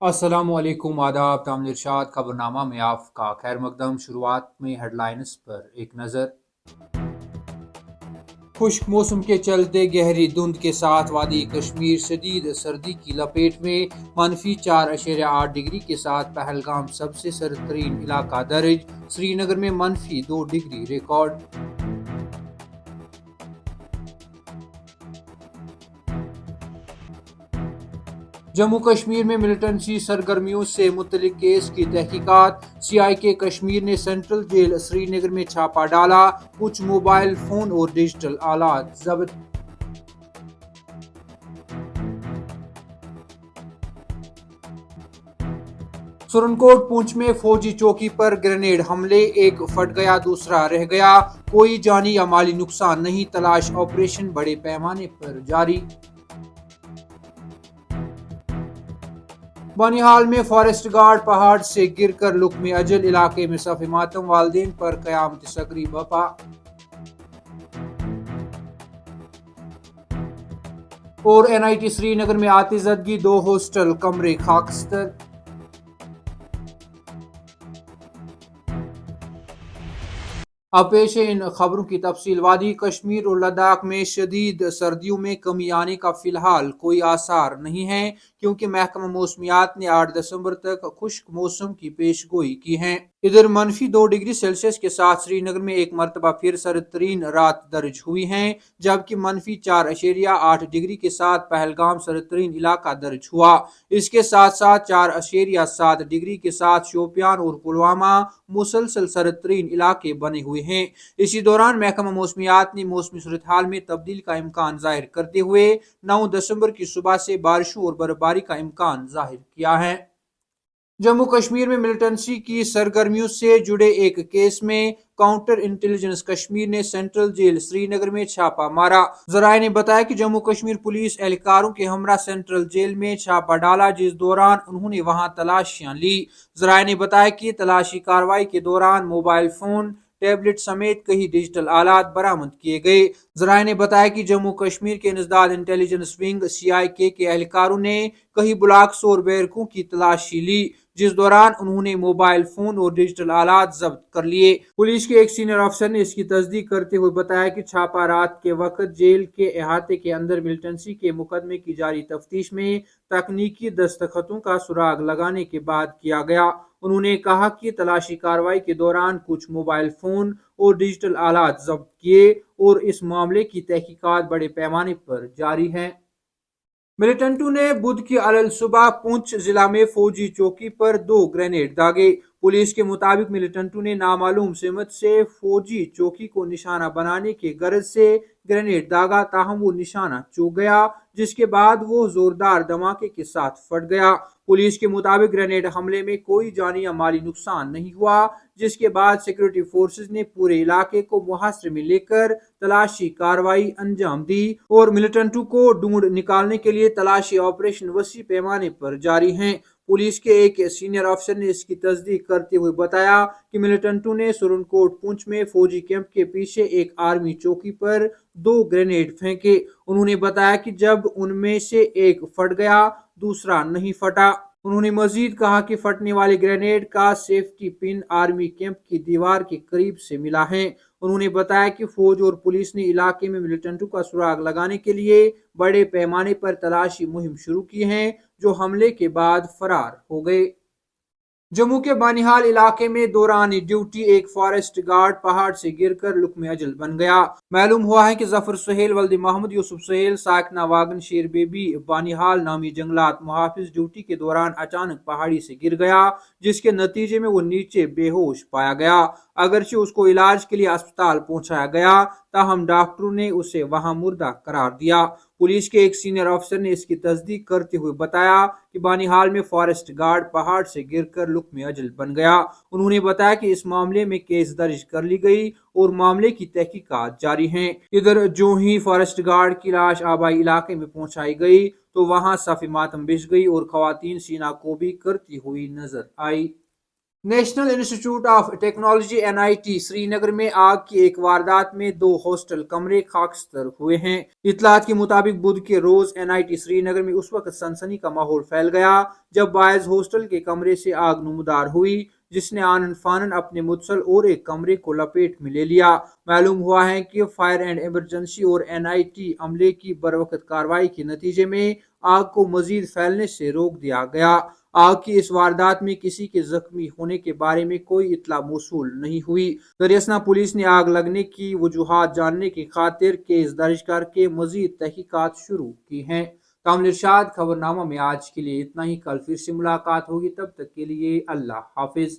अस्सलाम वालेकुम, आदाब, तामील इरशाद। खबरनामा में आपका खैर मकदम। शुरुआत में हेडलाइंस पर एक नज़र। खुश्क मौसम के चलते गहरी धुंध के साथ वादी कश्मीर शदीद सर्दी की लपेट में। -4.8 डिग्री के साथ पहलगाम सबसे सर्द तरीन इलाका दर्ज। श्रीनगर में -2 डिग्री रिकॉर्ड। जम्मू कश्मीर में मिलिटेंसी सरगर्मियों से मुतल्लिक केस की तहकीकात। CIK कश्मीर ने सेंट्रल जेल श्रीनगर में छापा डाला। कुछ मोबाइल फोन और डिजिटल आलात जब्त। सुरनकोट पुंछ में फौजी चौकी पर ग्रेनेड हमले, एक फट गया दूसरा रह गया। कोई जानी या माली नुकसान नहीं। तलाश ऑपरेशन बड़े पैमाने पर जारी। बनिहाल में फॉरेस्ट गार्ड पहाड़ से गिरकर लुक्मे अजल। इलाके में सफ़े मातम, वालिदैन पर क़यामत सकरी बपा। और NIT श्रीनगर में आतिशबाजी, 2 हॉस्टल कमरे खाकस्तर। अब पेश है इन खबरों की तफसील। वादी कश्मीर और लद्दाख में शदीद सर्दियों में कमी आने का फिलहाल कोई आसार नहीं है, क्योंकि महकमा मौसमियात ने 8 दिसंबर तक खुश्क मौसम की पेश गोई की है। इधर -2 डिग्री सेल्सियस के साथ श्रीनगर में एक मरतबा फिर सर्द तरीन रात दर्ज हुई है, जबकि -4.8 डिग्री के साथ पहलगाम सर्द तरीन इलाका दर्ज हुआ। इसके साथ साथ 4.7 डिग्री के साथ शोपियान और पुलवामा मुसलसल सर्द तरीन इलाके बने हुए हैं। इसी दौरान महकमा मौसमियात ने मौसमी सूरत हाल में तब्दीली का इम्कान जाहिर करते हुए 9 दिसंबर की सुबह से बारिशों और बर्फबारी का इम्कान जाहिर किया है। जम्मू कश्मीर में मिलिटेंसी की सरगर्मियों से जुड़े एक केस में काउंटर इंटेलिजेंस कश्मीर ने सेंट्रल जेल श्रीनगर में छापा मारा। जराये ने बताया कि जम्मू कश्मीर पुलिस एहलकारों के हमरा सेंट्रल जेल में छापा डाला, जिस दौरान उन्होंने वहां तलाशियां ली। जराये ने बताया कि तलाशी कार्रवाई के दौरान मोबाइल फोन, टैबलेट समेत कई डिजिटल आलात बरामद किए गए। जराये ने बताया कि जम्मू कश्मीर के इंसदाद इंटेलिजेंस विंग CIK के एहलकारों ने कई ब्लॉक्स और बैरकों की तलाशी ली, जिस दौरान उन्होंने मोबाइल फोन और डिजिटल आलात जब्त कर लिए। पुलिस के एक सीनियर अफसर ने इसकी तस्दीक करते हुए बताया कि छापा रात के वक्त जेल के अहाते के अंदर मिलिटेंसी के मुकदमे की जारी तफ्तीश में तकनीकी दस्तखतों का सुराग लगाने के बाद किया गया। उन्होंने कहा कि तलाशी कार्रवाई के दौरान कुछ मोबाइल फोन और डिजिटल आलात जब्त किए और इस मामले की तहकीकात बड़े पैमाने पर जारी है। मिलिटेंटों ने बुध की अलल सुबह पुंछ जिला में फौजी चौकी पर 2 ग्रेनेड दागे। पुलिस के मुताबिक मिलिटेंटों ने नामालूम सिमत से फौजी चौकी को निशाना बनाने के गरज से ग्रेनेड दागा, ताहम वो निशाना चूक गया, जिसके बाद वो जोरदार धमाके के साथ फट गया। पुलिस के मुताबिक ग्रेनेड हमले में कोई जानी या माली नुकसान नहीं हुआ, जिसके बाद सिक्योरिटी फोर्सेज ने पूरे इलाके को मुहासरे में लेकर तलाशी कार्रवाई अंजाम दी और मिलिटेंटों को ढूंढ निकालने के लिए तलाशी ऑपरेशन वसी पैमाने पर जारी हैं। पुलिस के एक सीनियर अफसर ने इसकी तस्दीक करते हुए बताया कि मिलिटेंटों ने सुरनकोट पुंछ में फौजी कैंप के पीछे एक आर्मी चौकी पर 2 ग्रेनेड फेंके। उन्होंने बताया कि जब उनमें से एक फट गया, दूसरा नहीं फटा। उन्होंने मजीद कहा कि फटने वाले ग्रेनेड का सेफ्टी पिन आर्मी कैंप की दीवार के करीब से मिला है। उन्होंने बताया कि फौज और पुलिस ने इलाके में मिलिटेंटों का सुराग लगाने के लिए बड़े पैमाने पर तलाशी मुहिम शुरू की है, जो हमले के बाद फरार हो गए। जम्मू के बानिहाल इलाके में दौरान ड्यूटी एक फॉरेस्ट गार्ड पहाड़ से गिरकर लुक्मे अजल बन गया। मालूम हुआ है कि जफर सुहेल, वल्दी मोहम्मद यूसुफ सुहेल, साकना वागन शेर बेबी बानिहाल नामी जंगलात मुहाफिज ड्यूटी के दौरान अचानक पहाड़ी से गिर गया, जिसके नतीजे में वो नीचे बेहोश पाया गया। अगरचे उसको इलाज के लिए अस्पताल पहुंचाया गया, ताहम डॉक्टरों ने उसे वहां मुर्दा करार दिया। पुलिस के एक सीनियर अफसर ने इसकी तस्दीक करते हुए बताया कि बानिहाल में फॉरेस्ट गार्ड पहाड़ से गिरकर लुक्मे अजल बन गया। उन्होंने बताया कि इस मामले में केस दर्ज कर ली गई और मामले की तहकीकात जारी है। इधर जो ही फॉरेस्ट गार्ड की लाश आबाई इलाके में पहुंचाई गई, तो वहां सफ़े मातम बिछ गई और खवातीन सीना को भी करती हुई नजर आई। National institute of technology NIT Srinagar میں آگ کی ایک واردات میں 2 ہاسٹل کمرے خاکستر ہوئے ہیں۔ اطلاعات کے مطابق بدھ کے روز NIT سری نگر میں اس وقت سنسنی کا ماحول پھیل گیا جب باعث ہاسٹل کے کمرے سے آگ نمودار ہوئی، جس نے آنن فانن اپنے مدخل اور ایک کمرے کو لپیٹ میں لے لیا۔ معلوم ہوا ہے کہ فائر اینڈ ایمرجنسی اور NIT عملے کی بروقت کارروائی کے نتیجے میں آگ کو مزید پھیلنے سے روک دیا گیا۔ آگ کی اس واردات میں کسی کے زخمی ہونے کے بارے میں کوئی اطلاع موصول نہیں ہوئی۔ دریاسنا پولیس نے آگ لگنے کی وجوہات جاننے کی خاطر کیس درج کر کے مزید تحقیقات شروع کی ہیں۔ کامل ارشاد خبر نامہ میں آج کے لیے اتنا ہی۔ کل پھر سے ملاقات ہوگی، تب تک کے لیے اللہ حافظ۔